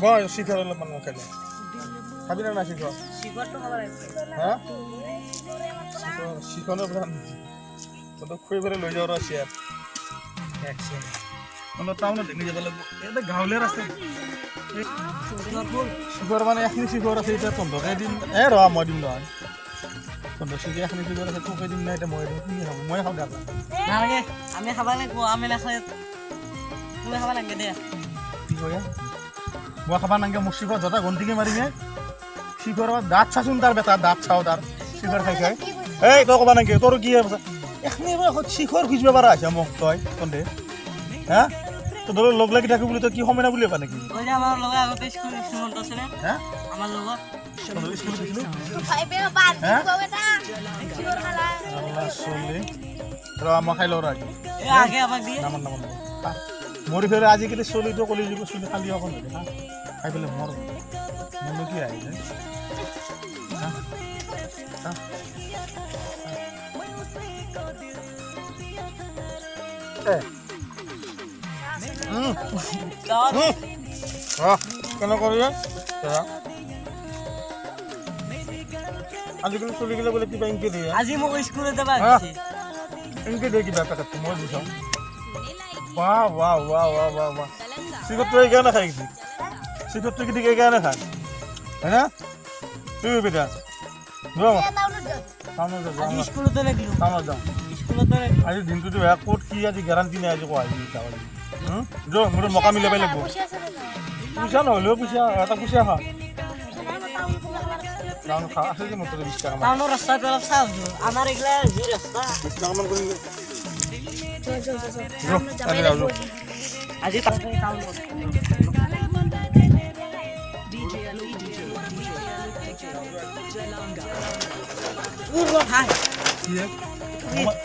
মই শিখৰ অলপমান মই খাই খাবি না শিখৰ হা শিখৰৰ পৰা তহঁতক খুৱাই পেলাই লৈ যাওঁ আছে অলপ টাউনত দেখি যাব লাগিব এটা গাঁৱলীয়া ৰাস্তা শিখৰ মানে এখিনি শিখৰ আছে এতিয়া পোন্ধৰকে দিম ৰ মই দিম নহয় পোন্ধৰ চিকি এখিনি শিখৰ আছে তোকে দিম নাই এতিয়া মই দিম কি খাব মই খাওঁ দাদা নালাগে আমি খাব লাগিব আমি নাখায় তুমি খাব লাগে দে কি কয় মই খাব নালাগে মোৰ শিখৰ যথা ঘণ্টিকে মাৰিমে শিখৰ দাঁত চাচোন তাৰ বেটা দাঁত চাওঁ তাৰ শিখৰ খাই খাই এই তই ক'বা নালাগে তোৰ কি এখিনি শিখৰ খুজিব পাৰা হৈছে মোক তই কন্দে হা তো ধৰ লগ লাগি থাকো বুলি তই কি সময় না বুলি পা নেকি আমাৰ লগত আগতে স্কুল মনত আছে নে হা আমাৰ লগত স্কুল গৈছিলো মই খাই লওঁ আগে আমাক দিয়ে নামান মৰি ফেলে আজিকালি চলিটো কলি যাব চলি খালি অকণ হৈ হা খাই পেলাই মৰ মনটো কি আহিছে কেনে কৰি আজিকালি চলি গেলে বোলে কিবা ইনকে দিয়ে আজি মোক স্কুলত যাব ইনকে দিয়ে কিবা পেকেট মই দিছ বাহ বাহ বাহ বাহ বাহ বাহ চিকট তই এইকাৰণে খাই গেছি চিকট তই কি এইকাৰণে খাই হয় না তুই বেটা স্কুলতে লাগিলো আজি দিনটোতো বেয়া ক'ত কি আজি গেৰাণ্টি নাই আজি কোৱা যো মোৰ মকা মিলাব লাগিব পইচা নহ'লেও পইচা এটা পইচা খা টাউন খা আছে যে মোৰ 20 টকা টাউনৰ ৰাস্তাটো অলপ চাওঁ আমাৰ এইগিলা যি ৰাস্তা 20 টকা মান কৰিম আজি টাউন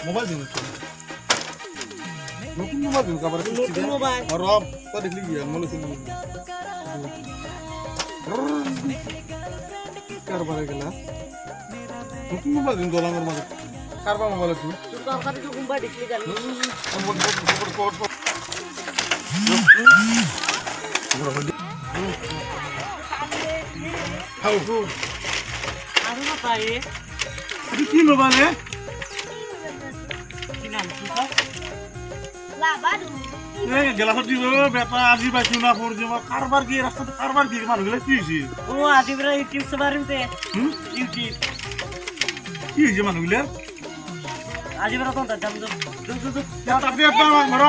মোবাইল দিন নতুন মোবাইল দিন কাবাৰ নতুন মোবাইল ৰব তই দেখলি কি মই লৈছিলো কাৰবাৰে গেলা নতুন মোবাইল দিন দলাঙৰ মাজত কাৰবা মোবাইল আছে তোৰ কাকাটো কোনবা দেখলি জানি আৰু না পাই কি মোবাইল হে কি নাম কি লাবাদু এই গেলাছত দিব বেটা আজি পাইছো না ফোর দিব কারবার কি রাস্তাতে কারবার কি মানুষগুলো কি হইছে ও আজি বড় ইউটিউব সবারিম তে ইউটিউব কি হইছে মানুষগুলো আজি বড় কোনটা দাম দাম তাতে একটা র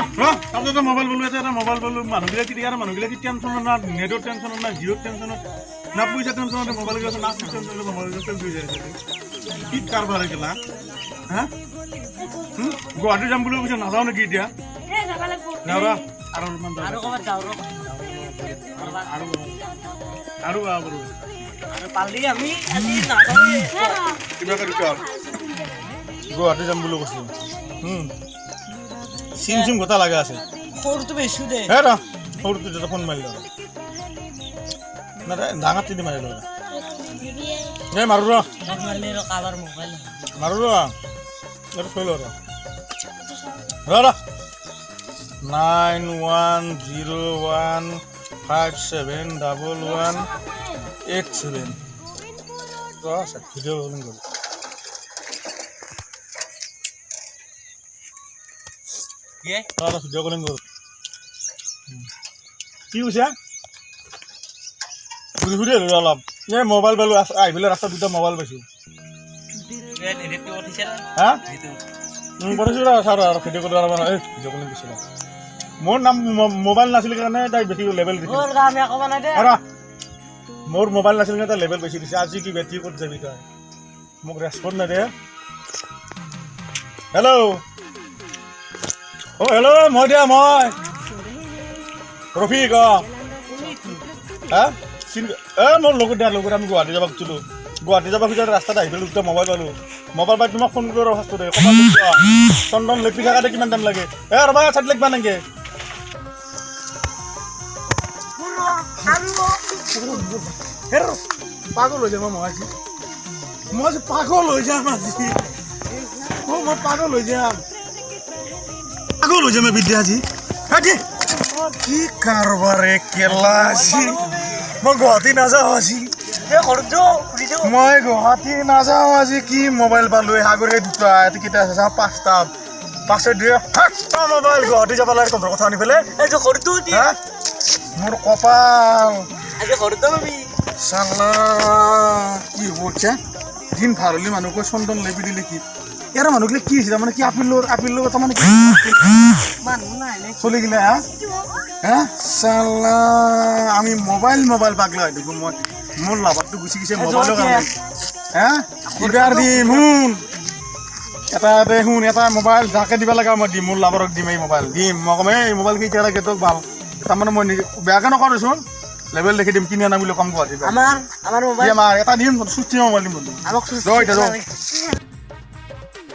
তাতে তো মোবাইল বলু এটা মোবাইল বলু মানুষগুলো কি আর মানুষগুলো কি টেনশন না নেটর টেনশন না জিও টেনশন না পয়সা টেনশন না মোবাইল গেছে না টেনশন না মোবাইল টেনশন হয়ে যায় কি কারবার গেলা হ্যাঁ গুৱাহাটী যাম বুলি কৈছে নাযাওঁ নেকি এতিয়া আৰু কবাত যাওঁ আৰু আৰু পালি আমি আজি নাযাওঁ কিবা কৰি গুৱাহাটী যাম বুলি কৈছো চিম চিম গোটা লাগা আছে সৰুটো বেছো দে হে ৰ সৰুটো যেতিয়া ফোন মাৰিল না ডাঙৰ তিনি মাৰিল এই মাৰো ৰ মাৰিলে ৰ কাবাৰ মোবাইল মাৰো ৰ এইটো থৈ ল ৰ 9101571187 ভিডিঅ' কলিং কৰোঁ ভিডিঅ' কলিং কৰোঁ কি কৈছা ঘূৰি ঘূৰি আহিলোঁ অলপ এই মোবাইল পালোঁ আহি পেলাই ৰাস্তাত দুটা মোবাইল পাইছোঁ হা পঠাইছোঁ ছাৰ আৰু ভিডিঅ' কৰিব ভিডিঅ' কলিং দিছিলোঁ মোৰ নাম মোবাইল নাছিল কাৰণে তাই বেছি লেভেল দিছে মোৰ মোবাইল নাছিল কাৰণে তাই লেভেল বেছি দিছে আজি কি বেটি ক'ত যাবি তই মোক ৰেচপন্ড নাই দে হেল্ল' অ' হেল্ল' মই দিয়া মই ৰফিক হা মোৰ লগত দিয়া লগত আমি গুৱাহাটী যাব খুজিছিলোঁ গুৱাহাটী যাব খুজিলে ৰাস্তাত আহি পেলাই দুটা মোবাইল পালোঁ মোবাইল পাই তোমাক ফোন কৰি ফাৰ্ষ্ট দে চন্দন লেপি থাকাতে কিমান টাইম লাগে ৰ'বা চাট লিখিবা নেকি পাগল হৈ যাম মই আজি পাগল হৈ যাম আজি মই পাগল হৈ যাম পাগল হৈ যাম এই বিদ্যা আজি কি কাৰবাৰে কেলা আজি মই গুৱাহাটী নাযাওঁ আজি মই গুৱাহাটী নাযাওঁ আজি কি মোবাইল পালো সাগৰে দুটা কেইটা আছে চাওঁ পাঁচটা দিয়ে মোবাইল গুৱাহাটী যাব লাগে তহঁতৰ কথা আনি পেলাই মোৰ কপাল চালা কি হ'ব এতিয়া দিন ভাল হ'লে মানুহকৈ চন্দন লেপি দিলে কি ইয়াৰ মানুহগিলা কি হৈছে তাৰমানে কি আপিল লগত তাৰমানে চলি গিলা হা চালা আমি মোবাইল পাগলা হৈ থাকোঁ মই মোৰ লাভাৰটো গুচি গৈছে মোবাইলৰ কাৰণে হা এইবাৰ দিম শুন এটা শুন এটা মোবাইল যাকে দিব লাগে মই দিম মোৰ লাভাৰক দিম এই মোবাইল দিম মই ক'ম এই মোবাইল কেতিয়া লাগে তোক ভাল তাৰমানে মই বেয়াকৈ নকৰোঁচোন লেবেল দেখি দিম কিনি আনা বুলি কম গুৱাহাটী আমাৰ মোবাইল আমাৰ এটা দিম চুটি মোবাইল দিম আমাক ৰ এতিয়া ৰ